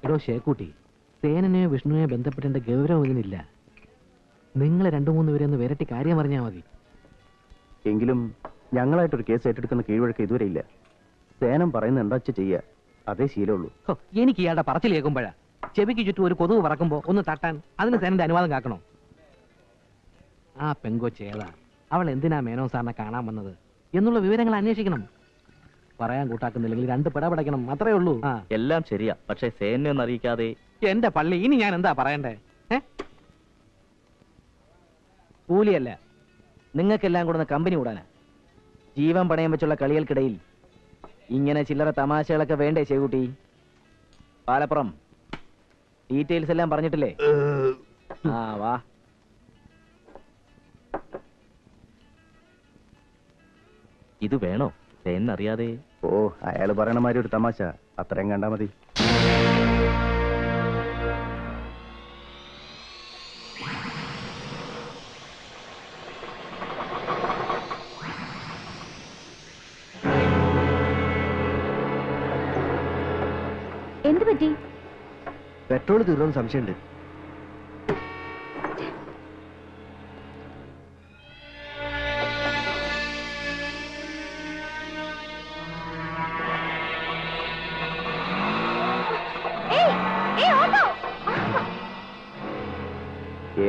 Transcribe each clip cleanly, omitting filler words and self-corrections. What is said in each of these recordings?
എടോ ഷേക്കൂട്ടി, സേനനെയോ വിഷ്ണുവിനെയോ ബന്ധപ്പെട്ടേണ്ട ഗൗരവം ഇതിനില്ല. നിങ്ങൾ 2-3 പേരെ ഒന്ന് വിരട്ടി കാര്യം അറിഞ്ഞാൽ മതി. എങ്കിലും ഞങ്ങളായിട്ടൊരു കേസ് ഏറ്റെടുക്കുന്ന കീഴ്വഴക്കം ഇതുവരെ ഇല്ല. സേനം പറയുന്നത് എന്താ ചെയ്യുക, അതേ ശീലമുള്ളൂ. എനിക്ക് ഇയാളുടെ പറച്ചിൽ കേൾക്കുമ്പോഴാ ചെവിക്ക് ചുറ്റും ഒരു കൊതുക് പറക്കുമ്പോ ഒന്ന് തട്ടാൻ അതിന് സേനന്റെ അനുവാദം കാക്കണോ? ആ പെങ്കൊച്ചേതാ, അവൾ എന്തിനാ മേനോൻ സാറിനെ കാണാൻ വന്നത് എന്നുള്ള വിവരങ്ങൾ അന്വേഷിക്കണം. പറയാൻ കൂട്ടാക്കുന്നില്ലെങ്കിൽ 2 പിടപെടയ്ക്കണം, അത്രേ ഉള്ളൂ. എല്ലാം ശരിയാ, പക്ഷെ സേനനെ ഒന്നും അറിയിക്കാതെ. എന്റെ പള്ളി, ഇനി ഞാൻ എന്താ പറയണ്ടേ? കൂലിയല്ല, നിങ്ങൾക്കെല്ലാം കൂടെ കമ്പനി കൂടാനാ. ജീവൻ പണയം വെച്ചുള്ള കളികൾക്കിടയിൽ ഇങ്ങനെ ചില്ലറ തമാശകളൊക്കെ വേണ്ടേ ചേക്കുട്ടി? പാലപ്പുറം ഡീറ്റെയിൽസ് എല്ലാം പറഞ്ഞിട്ടില്ലേ? വാ. ഇത് വേണോ സേനറിയാതെ? ഓ, അയാൾ പറയണ മാതിരി ഒരു തമാശ അത്രയും കണ്ടാ മതി. എന്ത് പറ്റി? പെട്രോൾ തീർന്നു സംശയമുണ്ട്.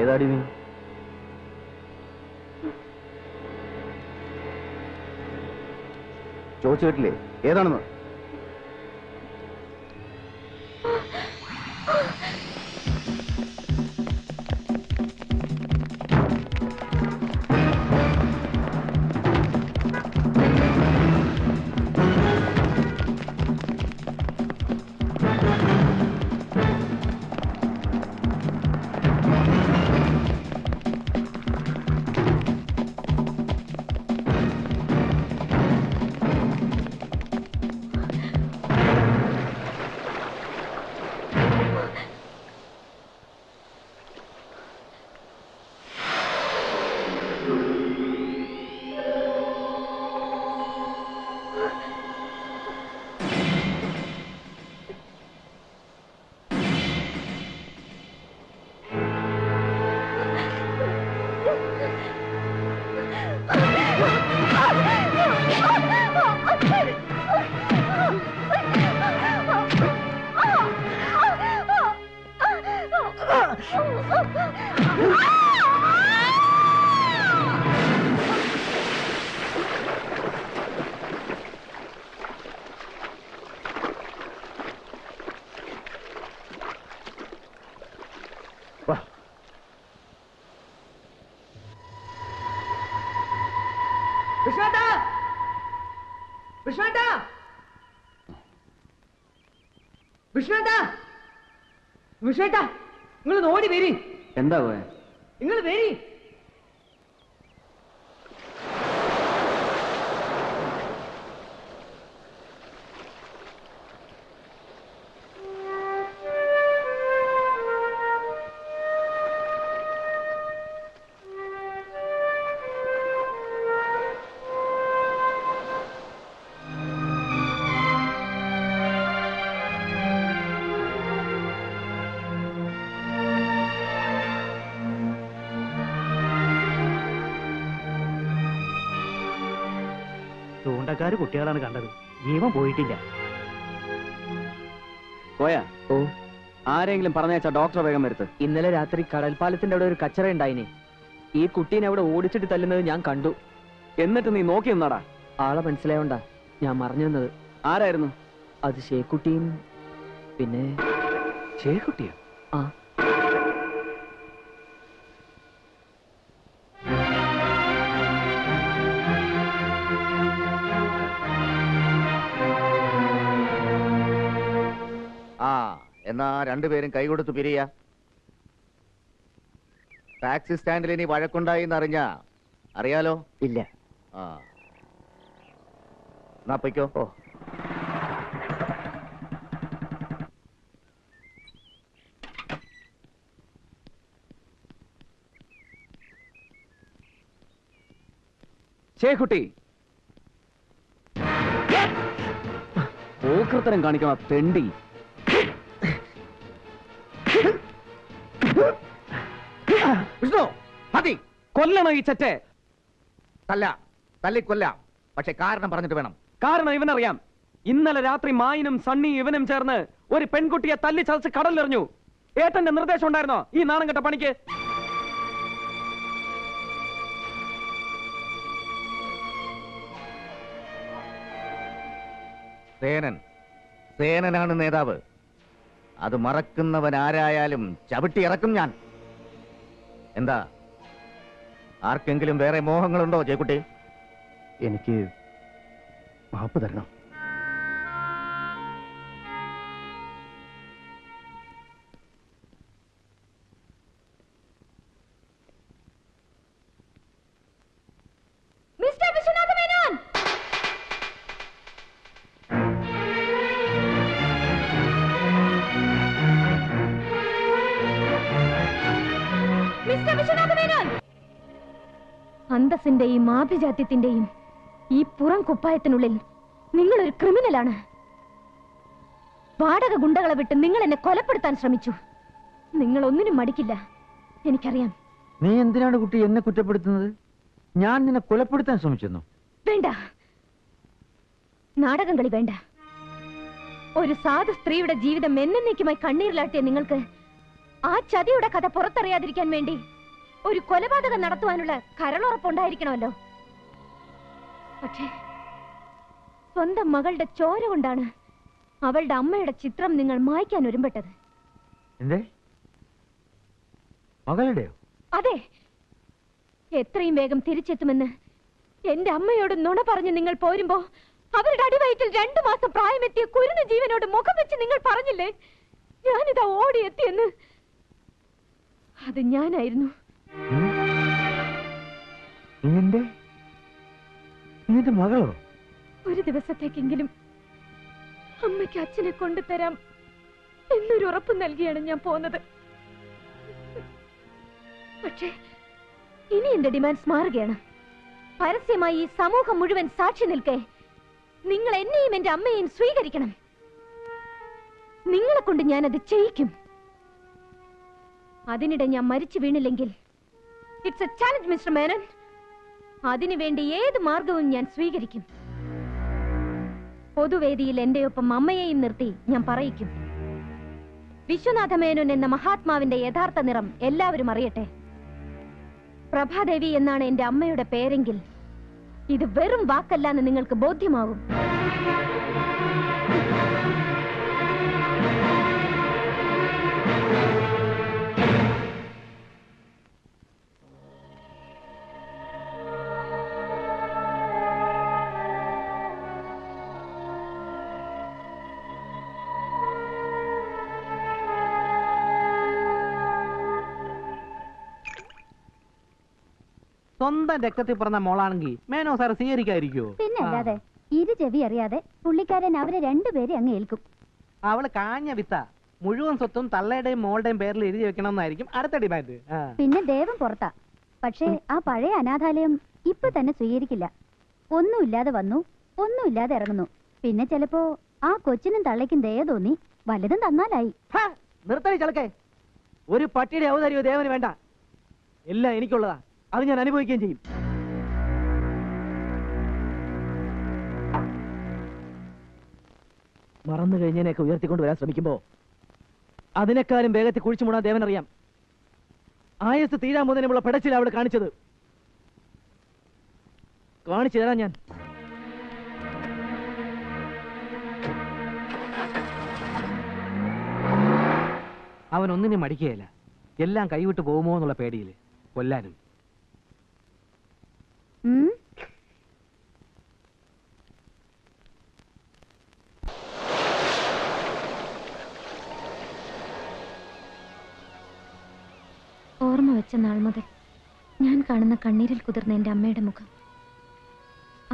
ഏതാടി നീ? ചോദിച്ചു കേട്ടില്ലേ ഏതാണെന്ന്? വിഷ്ണുട്ടാ, നിങ്ങൾ ഓടി വരി. എന്താ പോയ? നിങ്ങൾ വരി. ചൂണ്ടക്കാര് കുട്ടികളാണ് കണ്ടത്, ജീവൻ പോയിട്ടില്ല. പോയാ? ഓ, ആരെങ്കിലും പറഞ്ഞാ ഡോക്ടറെ വേഗം വരുത്ത്. ഇന്നലെ രാത്രി കടൽപ്പാലത്തിന്റെ അവിടെ ഒരു കച്ചറ ഉണ്ടായിനെ. ഈ കുട്ടീനെ അവിടെ ഓടിച്ചിട്ട് തല്ലുന്നത് ഞാൻ കണ്ടു. എന്നിട്ട് നീ നോക്കി നിന്നാടാ? ആളെ മനസ്സിലായോണ്ടാ ഞാൻ മറഞ്ഞു നിന്നത്. ആരായിരുന്നു അത്? ഷേക്കുട്ടിയും പിന്നെ ഷേക്കുട്ടിയോ? ആ. എന്നാ രണ്ടുപേരും കൈകൊടുത്ത് പിരിയ. ടാക്സി സ്റ്റാൻഡിൽ ഇനി വഴക്കുണ്ടായി എന്നറിഞ്ഞാ അറിയാലോ? ഇല്ല. എന്നാ പൊയ്ക്കോ. ഓ, ഷേക്കുട്ടി, പോക്കൃത്തരം കാണിക്കണ തെണ്ടി. വിഷ്ണു മതി. കൊല്ലണോ ഈ ചെറ്റെ? തല്ലിക്കൊല്ലാം, പക്ഷെ കാരണം പറഞ്ഞിട്ട് വേണം. കാരണം ഇവനറിയാം. ഇന്നലെ രാത്രി മായിനും സണ്ണിയും ഇവനും ചേർന്ന് ഒരു പെൺകുട്ടിയെ തല്ലി ചതച്ച് കടലിലെറിഞ്ഞു. ഏട്ടന്റെ നിർദ്ദേശം ഉണ്ടായിരുന്നോ ഈ നാണം കെട്ട പണിക്ക്? സേനനാണ് നേതാവ്. അത് മറക്കുന്നവൻ ആരായാലും ചവിട്ടി ഇറക്കും ഞാൻ. എന്താ, ആർക്കെങ്കിലും വേറെ മോഹങ്ങളുണ്ടോ ജയക്കുട്ടി? എനിക്ക് മാപ്പ് തരണം. മിസ്റ്റർ വിശ്വനാഥ മേനോൻ! മിസ്റ്റർ വിശ്വനാഥ മേനോൻ! അന്തസ്സിന്റെയും ആഭിജാത്യത്തിന്റെയും ഈ പുറം കുപ്പായത്തിനുള്ളിൽ നിങ്ങൾ ഒരു ക്രിമിനലാണ്. വാടക ഗുണ്ടകളെ വിട്ട് നിങ്ങൾ എന്നെ കൊലപ്പെടുത്താൻ ശ്രമിച്ചു. നിങ്ങൾ ഒന്നിനും മടിക്കില്ല, എനിക്കറിയാം. നീ എന്തിനാണ് കുട്ടി എന്നെ കുറ്റപ്പെടുത്തുന്നത്? ഞാൻ നിന്നെ കൊലപ്പെടുത്താൻ ശ്രമിച്ചെന്നു? വേണ്ട, നാടകം കളി വേണ്ട. ഒരു സാധു സ്ത്രീയുടെ ജീവിതം എന്നേക്കുമായി കണ്ണീരിലാട്ടിയ നിങ്ങൾക്ക് ആ ചതിയുടെ കഥ പുറത്തറിയാതിരിക്കാൻ വേണ്ടി ഒരു കൊലപാതകം നടത്തുവാനുള്ള കരളുറപ്പുണ്ടായിരിക്കണമല്ലോ. പക്ഷേ സ്വന്തം മകളുടെ ചോര കൊണ്ടാണ് അവളുടെ അമ്മയുടെ ചിത്രം നിങ്ങൾ മായ്ക്കാൻ ഒരുമ്പെട്ടത്. എന്തേ? മകളുടെയോ? അതെ, എത്രയും വേഗം തിരിച്ചെത്തുമെന്ന് എന്റെ അമ്മയോട് നുണ പറഞ്ഞ് നിങ്ങൾ പോരുമ്പോ അവരുടെ അടിവയറ്റിൽ 2 മാസം പ്രായമെത്തിയ കുരുന്ന ജീവനോട് മുഖം വെച്ച് നിങ്ങൾ പറഞ്ഞില്ലേ, ഞാനിതാ ഓടിയെത്തിയെന്ന്. അത് ഞാനായിരുന്നു. നിന്റെ മകളോ? ഒരു ദിവസത്തേക്കെങ്കിലും അമ്മയ്ക്ക് അച്ഛനെ കൊണ്ടുതരാം എന്നൊരു ഉറപ്പ് നൽകിയാണ് ഞാൻ പോന്നത്. പക്ഷേ ഇനി എന്റെ ഡിമാൻഡ്സ് മാറുകയാണ്. പരസ്യമായി ഈ സമൂഹം മുഴുവൻ സാക്ഷി നിൽക്കെ നിങ്ങൾ എന്നെയും എന്റെ അമ്മയെയും സ്വീകരിക്കണം. നിങ്ങളെ കൊണ്ട് ഞാനത് ചെയ്യിക്കും. അതിനിടെ ഞാൻ മരിച്ചു വീണില്ലെങ്കിൽ it's a challenge mister Menon. അതിനുവേണ്ടി ഏത് മാർഗവും ഞാൻ സ്വീകരിക്കും. പൊതുവേദിയിൽ എന്റെ ഒപ്പം അമ്മയെയും നിർത്തി ഞാൻ പറയിക്കും. വിശ്വനാഥ മേനോൻ എന്ന മഹാത്മാവിന്റെ യഥാർത്ഥ നിറം എല്ലാവരും അറിയട്ടെ. പ്രഭാദേവി എന്നാണ് എന്റെ അമ്മയുടെ പേരെങ്കിൽ ഇത് വെറും വാക്കല്ല എന്ന് നിങ്ങൾക്ക് ബോധ്യമാവും. സ്വന്തം രക്തത്തിൽ പറഞ്ഞ മോളാണെങ്കിൽ മേനോ സാർ സ്വീകരിക്കാതിരിക്കോ? പിന്നല്ലാതെ ഇരു ചെവി അറിയാതെ പുള്ളിക്കാരൻ അവരെ രണ്ടുപേരെ അങ്ങ് ഏൽക്കും. അവള് കാഞ്ഞ വിത്ത. മുഴുവൻ സ്വത്തും തള്ളയുടെയും മോളുടെയും പേരിൽ എഴുതി വെക്കണമെന്നായിരിക്കും അടുത്ത ഡിമാൻഡ്. പിന്നെ ദേവം പുറത്താ. പക്ഷേ ആ പഴയ അനാഥാലയം ഇപ്പൊ തന്നെ സ്വീകരിക്കില്ല. ഒന്നുമില്ലാതെ വന്നു, ഒന്നുമില്ലാതെ ഇറങ്ങുന്നു. പിന്നെ ചിലപ്പോ ആ കൊച്ചിനും തള്ളയ്ക്കും ദയ തോന്നി വല്ലതും തന്നാലായി. നിർത്തണി ചളക്കെ. ഒരു പട്ടിയുടെ ഔദാര്യോ ദേവന് വേണ്ട. എല്ലാം എനിക്കുള്ളതാ. അത് ഞാൻ അനുഭവിക്കുകയും ചെയ്യും. മറന്നു കഴിഞ്ഞതിനെയൊക്കെ ഉയർത്തിക്കൊണ്ടുവരാൻ ശ്രമിക്കുമ്പോ അതിനേക്കാളും വേഗത്തിൽ കുഴിച്ചു മൂടാൻ ദേവൻ അറിയാം. ആയസ് തീരാൻ മുതലുള്ള പെടച്ചിൽ അവള് കാണിച്ചത്. കാണിച്ചു തരാം ഞാൻ. അവൻ ഒന്നിനും മടിക്കുകയില്ല. എല്ലാം കൈവിട്ട് പോകുമോ എന്നുള്ള പേടിയില് കൊല്ലാനും. ഓർമ്മ വെച്ച നാൾ മുതൽ ഞാൻ കാണുന്ന കണ്ണീരിൽ കുതിർന്ന എന്റെ അമ്മയുടെ മുഖം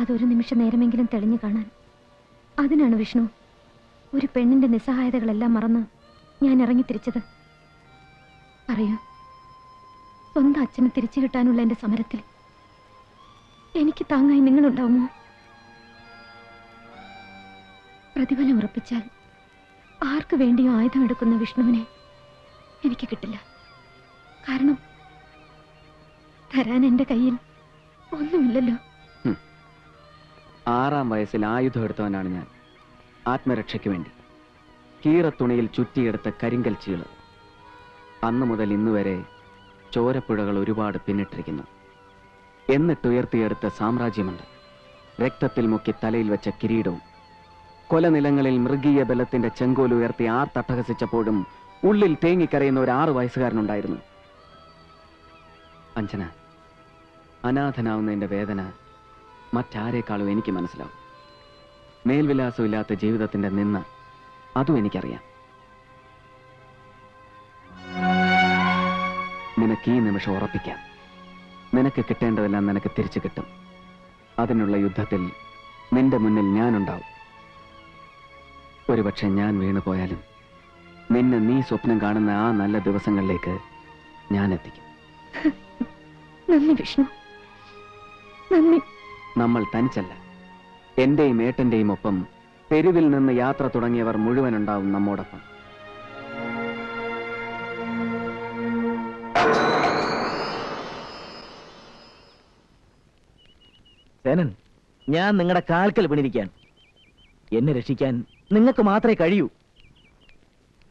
അതൊരു നിമിഷ നേരമെങ്കിലും തെളിഞ്ഞു കാണാൻ. അതിനാണ് വിഷ്ണു ഒരു പെണ്ണിന്റെ നിസ്സഹായതകളെല്ലാം മറന്ന് ഞാൻ ഇറങ്ങിത്തിരിച്ചത്. പറയൂ, സ്വന്തം അച്ഛനെ തിരിച്ചു കിട്ടാനുള്ള എന്റെ സമരത്തിൽ എനിക്ക് താങ്ങായി നിങ്ങളുണ്ടാവുമോ? പ്രതിഫലം ഉറപ്പിച്ചാൽ ആർക്ക് വേണ്ടിയോ ആയുധമെടുക്കുന്ന വിഷ്ണുവിനെ എനിക്ക് കിട്ടില്ല. കാരണം തരാൻ എന്റെ കയ്യിൽ ഒന്നുമില്ലല്ലോ. 6-ാം വയസ്സിൽ ആയുധം എടുത്തവനാണ് ഞാൻ. ആത്മരക്ഷയ്ക്ക് വേണ്ടി കീറത്തുണിയിൽ ചുറ്റിയെടുത്ത കരിങ്കൽ ചീള്. അന്നു മുതൽ ഇന്നുവരെ ചോരപ്പുഴകൾ ഒരുപാട് പിന്നിട്ടിരിക്കുന്നു. എന്നിട്ടുയർത്തിയെടുത്ത സാമ്രാജ്യമുണ്ട്. രക്തത്തിൽ മുക്കി തലയിൽ വെച്ച കിരീടവും. കൊലനിലങ്ങളിൽ മൃഗീയ ബലത്തിന്റെ ചെങ്കോൽ ഉയർത്തി തട്ടഹസിച്ചപ്പോഴും ഉള്ളിൽ തേങ്ങിക്കരയുന്ന ഒരു 6 വയസ്സുകാരനുണ്ടായിരുന്നു. അഞ്ജന, അനാഥനാവുന്നതിന്റെ വേദന മറ്റാരേക്കാളും എനിക്ക് മനസ്സിലാവും. മേൽവിലാസമില്ലാത്ത ജീവിതത്തിന്റെ നിന്ന അതും എനിക്കറിയാം. നിനക്ക് ഈ നിമിഷം ഉറപ്പിക്കാം, നിനക്ക് കിട്ടേണ്ടതെല്ലാം നിനക്ക് തിരിച്ചു കിട്ടും. അതിനുള്ള യുദ്ധത്തിൽ നിന്റെ മുന്നിൽ ഞാനുണ്ടാവും. ഒരുപക്ഷെ ഞാൻ വീണുപോയാലും നിന്നെ നീ സ്വപ്നം കാണുന്ന ആ നല്ല ദിവസങ്ങളിലേക്ക് ഞാൻ എത്തിക്കും. നന്ദി വിഷ്ണു, നന്ദി. നമ്മൾ തനിച്ചല്ല. എന്റെയും ഏട്ടന്റെയും ഒപ്പം തെരുവിൽ നിന്ന് യാത്ര തുടങ്ങിയവർ മുഴുവനുണ്ടാവും നമ്മോടൊപ്പം. സേനൻ, ഞാൻ നിങ്ങളുടെ കാൽക്കൽ വീണിരിക്കാൻ. എന്നെ രക്ഷിക്കാൻ നിങ്ങൾക്ക് മാത്രമേ കഴിയൂ.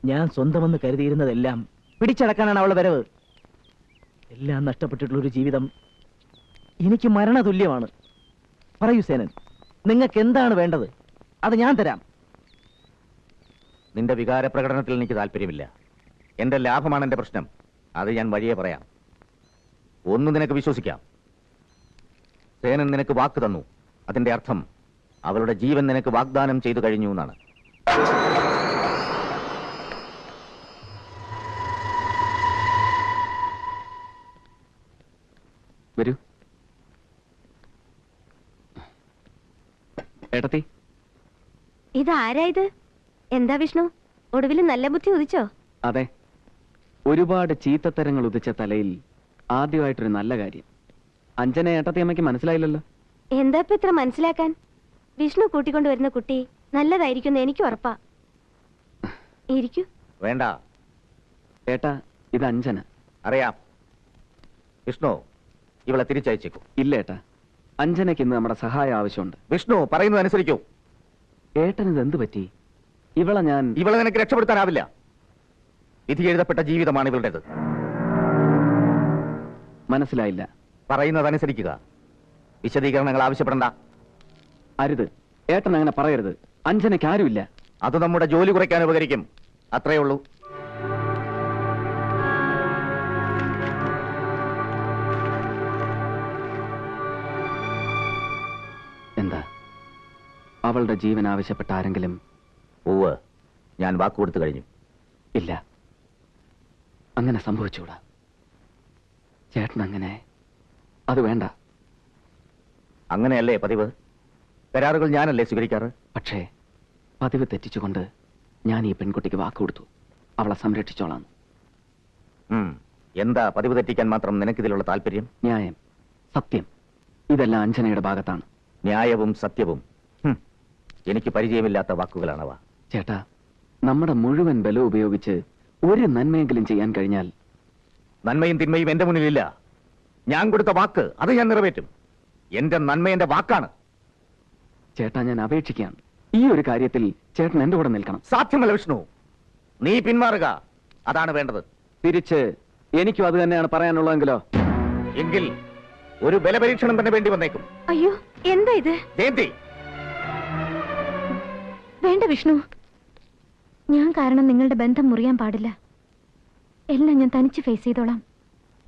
ഞാൻ സ്വന്തമെന്ന് കരുതിയിരുന്നതെല്ലാം പിടിച്ചടക്കാനാണ് അവളുടെ വരവ്. എല്ലാം നഷ്ടപ്പെട്ടിട്ടുള്ളൊരു ജീവിതം എനിക്ക് മരണതുല്യമാണ്. പറയൂ സേനൻ, നിങ്ങൾക്ക് എന്താണ് വേണ്ടത്? അത് ഞാൻ തരാം. നിന്റെ വികാര പ്രകടനത്തിൽ എനിക്ക് താല്പര്യമില്ല. എന്റെ ലാഭമാണ് എന്റെ പ്രശ്നം. അത് ഞാൻ വഴിയെ പറയാം. ഒന്നും നിനക്ക് വിശ്വസിക്കാം. സേനൻ നിനക്ക് വാക്ക് തന്നു. അതിന്റെ അർത്ഥം അവളുടെ ജീവൻ നിനക്ക് വാഗ്ദാനം ചെയ്തു കഴിഞ്ഞു എന്നാണ്. വരൂ ഏട്ടത്തി. ഇതാരായത്? എന്താ വിഷ്ണു, ഒടുവിൽ നല്ല ബുദ്ധി ഉദിച്ചോ? അതെ, ഒരുപാട് ചീത്തത്തരങ്ങൾ ഉദിച്ച തലയിൽ ആദ്യമായിട്ടൊരു നല്ല കാര്യം. അഞ്ജന ഏട്ടത്തി അമ്മയ്ക്ക് മനസ്സിലായില്ലല്ലോ. എന്താ ഇപ്പൊ ഇത്ര മനസ്സിലാക്കാൻ? വിഷ്ണു കൂട്ടിക്കൊണ്ടുവരുന്ന കുട്ടി നല്ലതായിരിക്കും എനിക്ക് ഉറപ്പാ. ഇരിക്കൂ. വേണ്ട ഏട്ടാ, ഇത് അഞ്ജന. അറിയാം. വിഷ്ണു, ഇവളെ തിരിച്ചയച്ചേക്കൂ. ഇല്ല ഏട്ടാ, അഞ്ജനയ്ക്ക് ഇന്ന് നമ്മുടെ സഹായം ആവശ്യമുണ്ട്. വിഷ്ണു പറയുന്നത് അനുസരിക്കൂ. ഏട്ടനിത് എന്ത് പറ്റി? ഇവളെ നിനക്ക് രക്ഷപ്പെടുത്താനാവില്ല. വിധി എഴുതപ്പെട്ട ജീവിതമാണ് ഇവളുടേത്. മനസ്സിലായില്ല. പറയുന്നത് അനുസരിക്കുക. വിശദീകരണങ്ങൾ ആവശ്യപ്പെടണ്ട. അരുത് ഏട്ടൻ, അങ്ങനെ പറയരുത്. അഞ്ജനയ്ക്ക് ആരുമില്ല. അത് നമ്മുടെ ജോലി കുറയ്ക്കാൻ ഉപകരിക്കും. അത്രയേ ഉള്ളൂ. എന്താ, അവളുടെ ജീവൻ ആവശ്യപ്പെട്ട ആരെങ്കിലും? ഉവ്വ്, ഞാൻ വാക്കുകൊടുത്തു കഴിഞ്ഞു. ഇല്ല, അങ്ങനെ സംഭവിച്ചുകൂടാ ചേട്ടൻ. അങ്ങനെ അത് വേണ്ട. അങ്ങനെയല്ലേ പതിവ്? കരാറുകൾ ഞാനല്ലേ സ്വീകരിക്കാറ്? പക്ഷേ പതിവ് തെറ്റിച്ചുകൊണ്ട് ഞാൻ ഈ പെൺകുട്ടിക്ക് വാക്കുകൊടുത്തു, അവളെ സംരക്ഷിച്ചോളാം. എന്താ പതിവ് തെറ്റിക്കാൻ മാത്രം നിനക്കിതിലുള്ള താല്പര്യം? ന്യായം, സത്യം, ഇതെല്ലാം അഞ്ജനയുടെ ഭാഗത്താണ്. ന്യായവും സത്യവും എനിക്ക് പരിചയമില്ലാത്ത വാക്കുകളാണവ. ചേട്ടാ, നമ്മുടെ മുഴുവൻ ബലം ഉപയോഗിച്ച് ഒരു നന്മയെങ്കിലും ചെയ്യാൻ കഴിഞ്ഞാൽ. നന്മയും തിന്മയും എന്റെ മുന്നിലില്ല. ഞാൻ കൊടുത്ത വാക്ക് അത് ഞാൻ നിറവേറ്റും. എന്റെ നന്മ എന്റെ വാക്കാണ്. ചേട്ടാ, ഞാൻ അപേക്ഷിക്കാം, ഈ ഒരു കാര്യത്തിൽ ചേട്ടൻ എന്റെ കൂടെ നിൽക്കണം. സാധ്യമല്ല വിഷ്ണു, നീ പിന്മാറുക. അതാണ് വേണ്ടത്. തിരിച്ച് എനിക്കും അത് തന്നെയാണ് പറയാനുള്ളതെങ്കിലോ? എങ്കിൽ ഒരു ബലപരീക്ഷണം തന്നെ വേണ്ടി വന്നേക്കും. അയ്യോ, എന്താ ഇത്? ജയന്തി, വേണ്ട വിഷ്ണു, ഞാൻ കാരണം നിങ്ങളുടെ ബന്ധം മുറിയാൻ പാടില്ല. എല്ലാം ഞാൻ തനിച്ച് ഫേസ് ചെയ്തോളാം.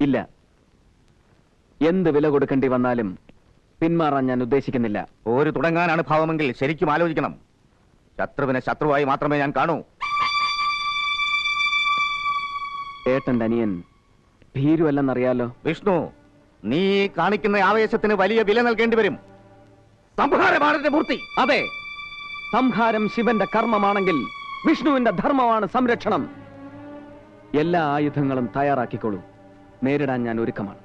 ഇല്ല, എന്ത് വില കൊടുക്കേണ്ടി വന്നാലും പിന്മാറാൻ ഞാൻ ഉദ്ദേശിക്കുന്നില്ല. ഒരു തുടങ്ങാനാണ് ഭാവമെങ്കിൽ ശരിക്കും ആലോചിക്കണം. ശത്രുവിനെ ശത്രുവായി മാത്രമേ ഞാൻ കാണൂ. ഏട്ടന്റെ അനിയൻ ഭീരുവല്ലെന്നറിയാലോ. വിഷ്ണു, നീ കാണിക്കുന്ന ആവേശത്തിന് വലിയ വില നൽകേണ്ടി വരും. സംഹാരമാണ് മൂർത്തി. അതെ, സംഹാരം ശിവന്റെ കർമ്മമാണെങ്കിൽ വിഷ്ണുവിന്റെ ധർമ്മമാണ് സംരക്ഷണം. എല്ലാ ആയുധങ്ങളും തയ്യാറാക്കിക്കോളൂ. നേരിടാൻ ഞാൻ ഒരുക്കമാണ്.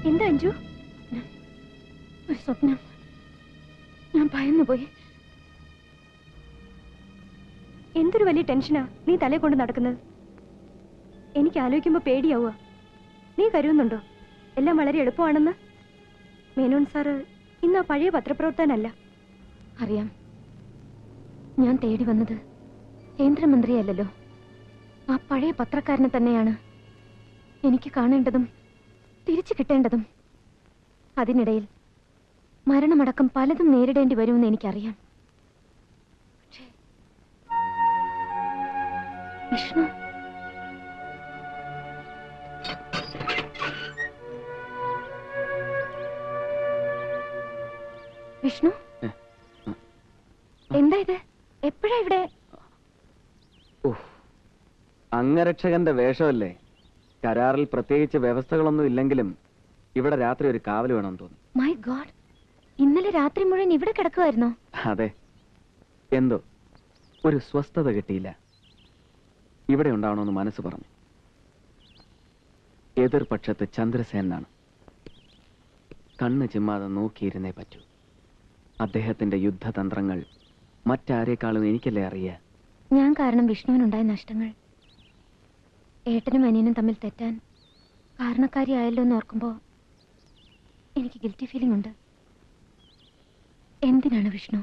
എന്താ അഞ്ജു? ഒരു സ്വപ്നം. ഞാൻ ഭയന്നുപോയി. എന്തൊരു വലിയ ടെൻഷനാ നീ തലേ കൊണ്ട് നടക്കുന്നത്. എനിക്ക് ആലോചിക്കുമ്പോ പേടിയാവുക. നീ കരുതുന്നുണ്ടോ എല്ലാം വളരെ എളുപ്പമാണെന്ന്? മേനോൻ സാറ് ഇന്ന് ആ പഴയ പത്രപ്രവർത്തനല്ല. അറിയാം. ഞാൻ തേടി വന്നത് കേന്ദ്രമന്ത്രിയല്ലല്ലോ, ആ പഴയ പത്രക്കാരനെ തന്നെയാണ്. എനിക്ക് കാണേണ്ടതും തിരിച്ചു കിട്ടേണ്ടതും. അതിനിടയിൽ മരണമടക്കം പലതും നേരിടേണ്ടി വരുമെന്ന് എനിക്കറിയാം. പക്ഷേ വിഷ്ണു, വിഷ്ണു, എന്താ ഇത്? എപ്പോഴാ ഇവിടെ? അംഗരക്ഷകന്റെ വേഷമല്ലേ. കരാറിൽ പ്രത്യേകിച്ച് വ്യവസ്ഥകളൊന്നും ഇല്ലെങ്കിലും ഇവിടെ രാത്രി ഒരു കാവൽ വേണമെന്ന് തോന്നി. മൈ ഗോഡ്, ഇന്നലെ രാത്രി മുഴുവൻ ഇവിടെ കിടക്കുമായിരുന്നോ? അതെ, എന്തോ ഒരു സ്വസ്ഥത കിട്ടിയില്ല. ഇവിടെ ഉണ്ടാവണമെന്ന് മനസ്സ് പറഞ്ഞു. എതിർപക്ഷത്ത് ചന്ദ്രസേനാണ്. കണ്ണ് ചിമ്മാതെ നോക്കിയിരുന്നേ പറ്റൂ. അദ്ദേഹത്തിന്റെ യുദ്ധതന്ത്രങ്ങൾ മറ്റാരേക്കാളും എനിക്കല്ലേ അറിയാ. ഞാൻ കാരണം വിഷ്ണുവിനുണ്ടായ നഷ്ടങ്ങൾ, ഏട്ടനും അനിയനും തമ്മിൽ തെറ്റാൻ കാരണക്കാരിയായല്ലോ എന്ന് ഓർക്കുമ്പോ എനിക്ക് ഗിൽറ്റി ഫീലിംഗ് ഉണ്ട്. എന്തിനാണ് വിഷ്ണു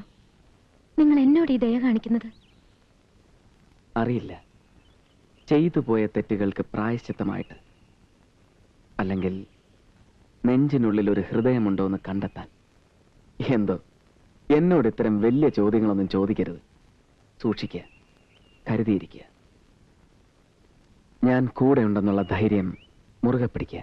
നിങ്ങൾ എന്നോട് ഈ ദയ കാണിക്കുന്നത്? അറിയില്ല, ചെയ്തു പോയ തെറ്റുകൾക്ക് പ്രായശ്ചിത്തമായിട്ട്, അല്ലെങ്കിൽ നെഞ്ചിനുള്ളിൽ ഒരു ഹൃദയമുണ്ടോ എന്ന് കണ്ടെത്താൻ. എന്തോ എന്നോട് ഇത്തരം വലിയ ചോദ്യങ്ങളൊന്നും ചോദിക്കരുത്. സൂക്ഷിക്കുക, കരുതിയിരിക്കുക. ഞാൻ കൂടെ ഉണ്ടെന്നുള്ള ധൈര്യം മുറുകെ പിടിക്കുക.